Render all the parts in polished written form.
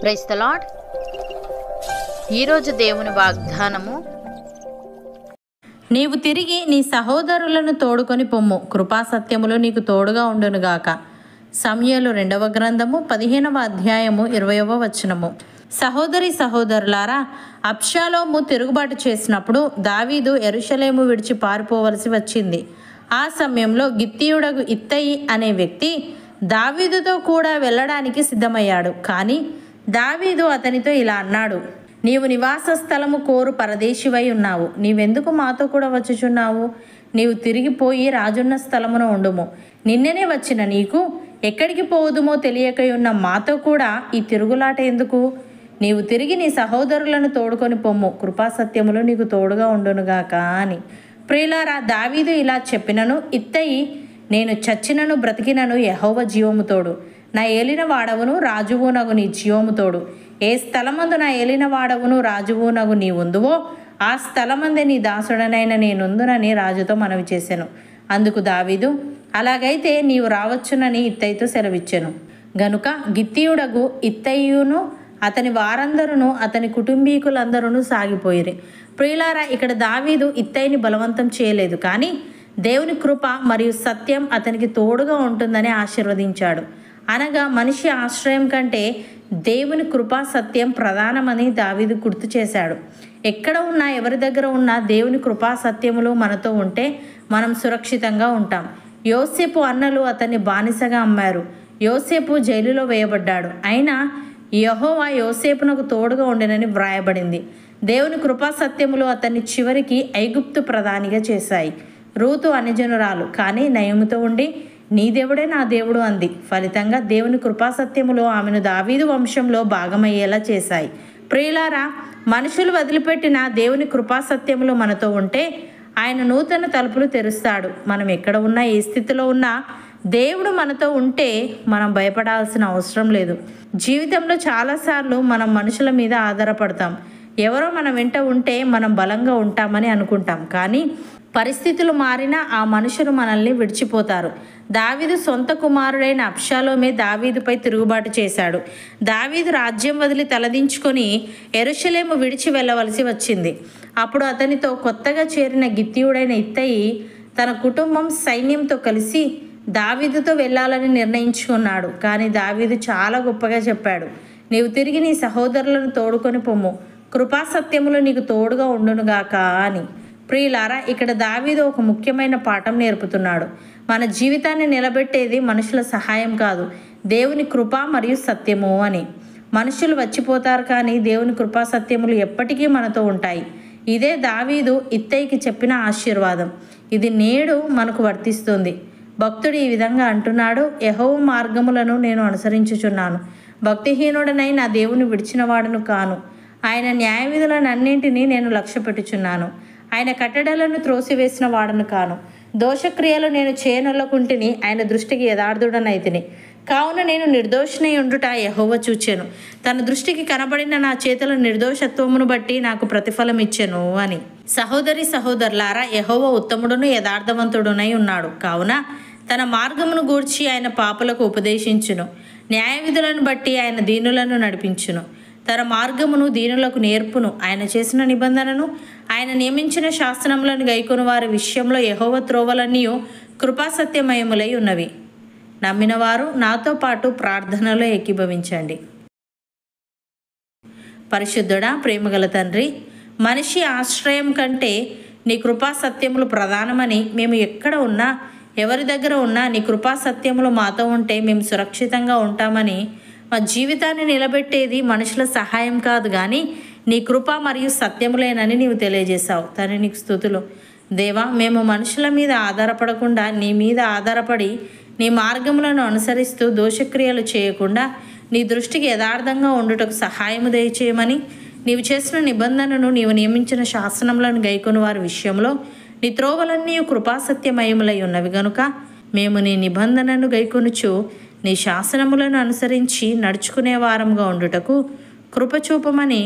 Praise the lord. ఈరోజు దేవుని వాగ్దానము, నీవు తిరిగి నీ సహోదరులను తోడుకొని పొమ్ము, కృపాసత్యములు నీకు తోడుగా ఉండునుగాక. సమూయేలు 2వ గ్రంథము 15వ అధ్యాయము 20వ వచనము. సహోదరి సహోదరులారా, అబ్షాలోము తిరుగుబాటు చేసినప్పుడు దావీదు యెరూషలేము విడిచి పారిపోవలసి వచ్చింది. ఆ సమయంలో గిత్తీయుడగు ఇత్తయి అనే వ్యక్తి దావీదుతో కూడా వెళ్ళడానికి సిద్ధమయ్యాడు. కానీ దావీదు అతనితో ఇలా అన్నాడు: నీవు నివాస స్థలము కోరు పరదేశివై ఉన్నావు, నీవెందుకు మాతో కూడా వచ్చుచున్నావు? నీవు తిరిగిపోయి రాజున్న స్థలమున ఉండుము. నిన్ననే వచ్చిన నీకు ఎక్కడికి పోవుదుమో తెలియకయున్న మాతో కూడా ఈ తిరుగులాట ఎందుకు? నీవు తిరిగి నీ సహోదరులను తోడుకొని పొమ్ము, కృపాసత్యములు నీకు తోడుగా ఉండునుగాక అని. ప్రియులారా, దావీదు ఇలా చెప్పినను ఇత్తయి, నేను చచ్చినను బ్రతికినను యెహోవా జీవము తోడు, నా ఏలిన వాడవును రాజువు నగు నీ జీవము తోడు. ఏ స్థలమందు నా ఏలిన వాడవును రాజువు నగు నీ ఉందువో ఆ స్థలమందే నీ దాసుడనైన నేనుందునని రాజుతో మనవి చేశాను. అందుకు దావీదు, అలాగైతే నీవు రావచ్చునని ఇత్తయితో సెలవిచ్చెను. గనుక గిత్తీయుడగు ఇత్తయియును అతని వారందరూ అతని కుటుంబీకులందరూ సాగిపోయిరి. ప్రియులారా, ఇక్కడ దావీదు ఇత్తయిని బలవంతం చేయలేదు, కానీ దేవుని కృప మరియు సత్యం అతనికి తోడుగా ఉంటుందని ఆశీర్వదించాడు. అనగా మనిషి ఆశ్రయం కంటే దేవుని కృపా సత్యం ప్రధానమని దావీదు గుర్తు చేశాడు. ఎక్కడ ఉన్నా, ఎవరి దగ్గర ఉన్నా దేవుని కృపా సత్యములు మనతో ఉంటే మనం సురక్షితంగా ఉంటాం. యోసేపు అన్నలు అతన్ని బానిసగా అమ్మారు. యోసేపు జైలులో వేయబడ్డాడు. అయినా యెహోవా యోసేపునకు తోడుగా ఉండెనని వ్రాయబడింది. దేవుని కృపా సత్యములు అతన్ని చివరికి ఐగుప్తు ప్రధానిగా చేశాయి. రూతు అన్యజనురాలు, కానీ నయముతో ఉండి నీ దేవుడే నా దేవుడు అంది. ఫలితంగా దేవుని కృపాసత్యములు ఆమెను దావీదు వంశంలో భాగమయ్యేలా చేశాయి. ప్రియులారా, మనుషులు వదిలిపెట్టిన దేవుని కృపాసత్యములు మనతో ఉంటే ఆయన నూతన తలుపులు తెరుస్తాడు. మనం ఎక్కడ ఉన్నా, ఏ స్థితిలో ఉన్నా దేవుడు మనతో ఉంటే మనం భయపడాల్సిన అవసరం లేదు. జీవితంలో చాలాసార్లు మనం మనుషుల మీద ఆధారపడతాం. ఎవరో మన వెంట ఉంటే మనం బలంగా ఉంటామని అనుకుంటాం, కానీ పరిస్థితులు మారినా ఆ మనుషులు మనల్ని విడిచిపోతారు. దావీదు సొంత కుమారుడైన అబ్షాలోమే దావీదుపై తిరుగుబాటు చేశాడు. దావీదు రాజ్యం వదిలి తలదించుకొని యెరూషలేము విడిచి వెళ్ళవలసి వచ్చింది. అప్పుడు అతనితో కొత్తగా చేరిన గిత్తీయుడైన ఇత్తయి తన కుటుంబం సైన్యంతో కలిసి దావీదుతో వెళ్ళాలని నిర్ణయించుకున్నాడు. కానీ దావీదు చాలా గొప్పగా చెప్పాడు: నీవు తిరిగి నీ సహోదరులను తోడుకొని పొమ్ము, కృపాసత్యములు నీకు తోడుగా ఉండునుగాక అని. ప్రియులారా, ఇక్కడ దావీదు ఒక ముఖ్యమైన పాఠం నేర్పుతున్నాడు. మన జీవితాన్ని నిలబెట్టేది మనుషుల సహాయం కాదు, దేవుని కృప మరియు సత్యము అని. మనుషులు వచ్చిపోతారు, కానీ దేవుని కృపా సత్యములు ఎప్పటికీ మనతో ఉంటాయి. ఇదే దావీదు ఇత్తయికి చెప్పిన ఆశీర్వాదం. ఇది నేడు మనకు వర్తిస్తుంది. భక్తుడు ఈ విధంగా అంటున్నాడు: యెహోవా మార్గములను నేను అనుసరించుచున్నాను, భక్తిహీనుడనై నా దేవుని విడిచిన వాడను కాను. ఆయన న్యాయ విధులనన్నింటినీ నేను లక్ష్య పెట్టుచున్నాను. ఆయన కట్టడలను త్రోసివేసిన వాడను కాను. దోషక్రియలు నేను చేయనొల్లకుంటిని, ఆయన దృష్టికి యథార్థుడనైతిని. కావున నేను నిర్దోషినై ఉండుట యెహోవా చూచెను, తన దృష్టికి కనబడిన నా చేతుల నిర్దోషత్వమును బట్టి నాకు ప్రతిఫలం ఇచ్చెను అని. సహోదరి సహోదరులారా, యెహోవా ఉత్తముడును యథార్థవంతుడునై ఉన్నాడు. కావున తన మార్గమును గూర్చి ఆయన పాపులకు ఉపదేశించును, న్యాయ విధులను బట్టి ఆయన దీనులను నడిపించును. తన మార్గమును దీనులకు నేర్పును. ఆయన చేసిన నిబంధనను, ఆయన నియమించిన శాసనములను గైకొను వారి విషయంలో యెహోవా త్రోవలన్నీ కృపాసత్యమయములై ఉన్నవి. నమ్మిన వారు నాతో పాటు ప్రార్థనలో ఏకీభవించండి. పరిశుద్ధుడా, ప్రేమగల తండ్రి, మనిషి ఆశ్రయం కంటే నీ కృపాసత్యములు ప్రధానమని, మేము ఎక్కడ ఉన్నా, ఎవరి దగ్గర ఉన్నా నీ కృపాసత్యములు మాతో ఉంటే మేము సురక్షితంగా ఉంటామని, మా జీవితాన్ని నిలబెట్టేది మనుషుల సహాయం కాదు, కానీ నీ కృప మరియు సత్యములేనని నీవు తెలియజేశావు. తండ్రి, నీకు స్తుతులు. దేవా, మేము మనుషుల మీద ఆధారపడకుండా నీ మీద ఆధారపడి నీ మార్గములను అనుసరిస్తూ దోషక్రియలు చేయకుండా నీ దృష్టికి యథార్థంగా ఉండుటకు సహాయము దయచేయమని, నీవు చేసిన నిబంధనను, నీవు నియమించిన శాసనములను గైకొని వారి విషయంలో నీ త్రోవలన్నీ కృపాసత్యమయములై ఉన్నవి గనుక మేము నీ నిబంధనను గైకొనుచు నీ శాసనములను అనుసరించి నడుచుకునే వారంగా ఉండుటకు కృపచూపమని,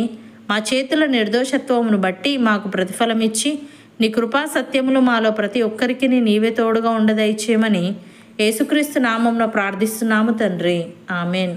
మా చేతుల నిర్దోషత్వమును బట్టి మాకు ప్రతిఫలమిచ్చి నీ కృపా సత్యములు మాలో ప్రతి ఒక్కరికి నీవే తోడుగా ఉండదయచేయమని యేసుక్రీస్తు నామమున ప్రార్థిస్తున్నాము తండ్రి. ఆమెన్.